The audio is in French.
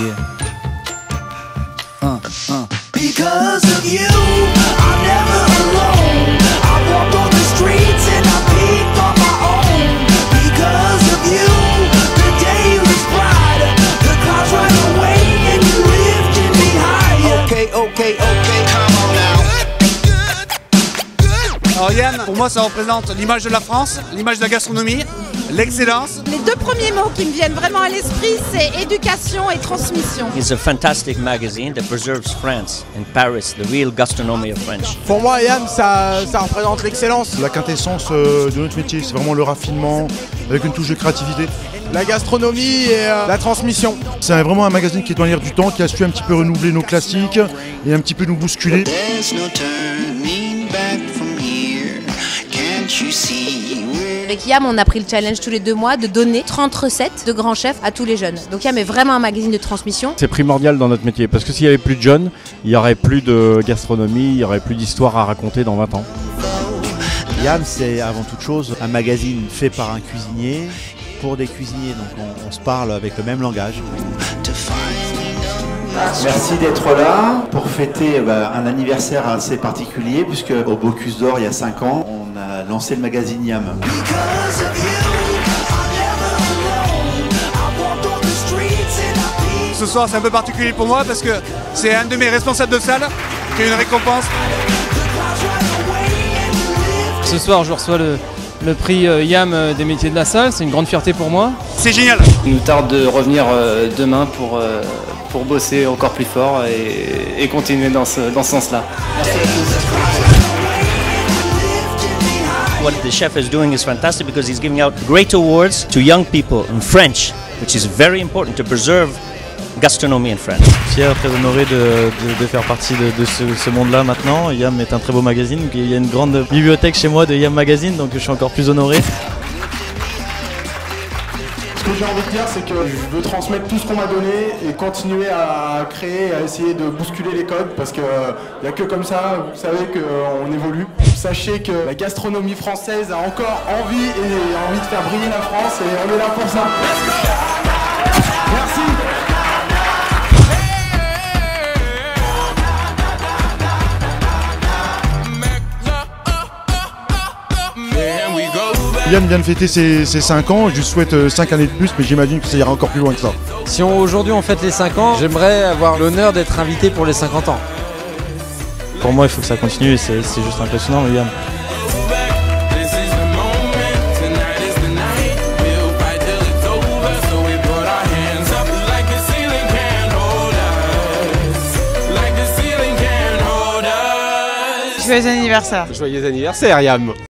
Yeah. Because of you, I'm never alone. I walk on the streets and I peep on my own. Because of you, the day looks brighter. The clouds ride away and you lifting me higher. Okay. Come on now. Alors Yann, pour moi ça représente l'image de la France, l'image de la gastronomie, l'excellence. Les deux premiers mots qui me viennent vraiment à l'esprit, c'est éducation et transmission. It's a fantastic magazine that preserves France and Paris, the real gastronomy of French. Pour moi, Yann, ça représente l'excellence. La quintessence de notre métier, c'est vraiment le raffinement, avec une touche de créativité. La gastronomie et la transmission. C'est vraiment un magazine qui est dans l'air du temps, qui a su un petit peu renouveler nos classiques et un petit peu nous bousculer. Avec Yam, on a pris le challenge tous les 2 mois de donner 30 recettes de grands chefs à tous les jeunes. Donc Yam est vraiment un magazine de transmission. C'est primordial dans notre métier parce que s'il n'y avait plus de jeunes, il n'y aurait plus de gastronomie, il n'y aurait plus d'histoire à raconter dans 20 ans. Yam, c'est avant toute chose un magazine fait par un cuisinier pour des cuisiniers. Donc on se parle avec le même langage. Merci d'être là pour fêter un anniversaire assez particulier puisque au Bocuse d'Or il y a 5 ans on a lancé le magazine Yam. Ce soir c'est un peu particulier pour moi parce que c'est un de mes responsables de salle qui a une récompense. Ce soir je reçois le prix Yam des métiers de la salle, c'est une grande fierté pour moi. C'est génial. Il nous tarde de revenir demain pour bosser encore plus fort et continuer dans ce sens-là. What the chef is doing is fantastic because he's giving out great awards to young people in French, which is very important to preserve gastronomy in France. Fier, très honoré de faire partie de ce monde-là maintenant. Yam est un très beau magazine. Il y a une grande bibliothèque chez moi de Yam Magazine, donc je suis encore plus honoré. Ce que j'ai envie de dire, c'est que je veux transmettre tout ce qu'on m'a donné et continuer à créer, à essayer de bousculer les codes parce qu'il n'y a que comme ça, vous savez qu'on évolue. Sachez que la gastronomie française a encore envie de faire briller la France et on est là pour ça. Merci. Yann vient de fêter ses 5 ans, je lui souhaite 5 années de plus, mais j'imagine que ça ira encore plus loin que ça. Si aujourd'hui on fête les 5 ans, j'aimerais avoir l'honneur d'être invité pour les 50 ans. Pour moi, il faut que ça continue et c'est juste impressionnant, Yam. Joyeux anniversaire. Joyeux anniversaire, Yam.